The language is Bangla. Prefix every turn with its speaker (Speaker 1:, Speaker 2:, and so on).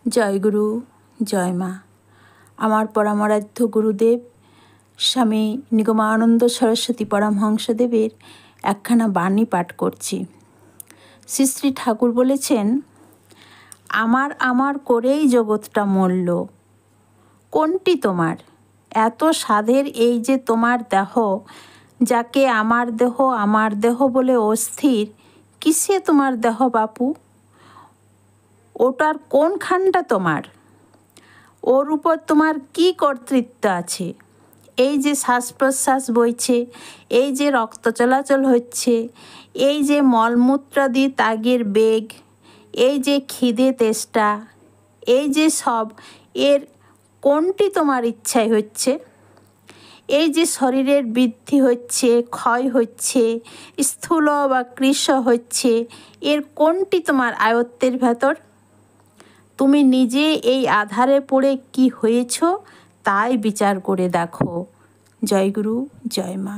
Speaker 1: জয় গুরু, জয় মা। আমার পরমারাধ্য গুরুদেব স্বামী নিগমানন্দ সরস্বতী পরমহংসদেবের একখানা বাণী পাঠ করছি। শ্রী শ্রী ঠাকুর বলেছেন, আমার আমার করেই জগৎটা মরল। কোনটি তোমার? এত সাধের এই যে তোমার দেহ, যাকে আমার দেহ বলে অস্থির, কিসে তোমার দেহ বাপু? ওটার কোনখানটা তোমার? ওর উপর তোমার কি কর্তৃত্ব আছে? এই যে শ্বাস প্রশ্বাস বইছে, এই যে রক্ত চলাচল হচ্ছে, এই যে মলমূত্রাদি ত্যাগের বেগ, এই যে খিদে তেষ্টা, এই যে সব, এর কোনটি তোমার ইচ্ছায় হচ্ছে? এই যে শরীরের বৃদ্ধি হচ্ছে, ক্ষয় হচ্ছে, স্থূল বা কৃশ হচ্ছে, এর কোনটি তোমার আয়ত্তের ভেতর? তুমি নিজে এই আধারে পড়ে কি হয়েছ তাই বিচার করে দেখো। জয় গুরু, জয় মা।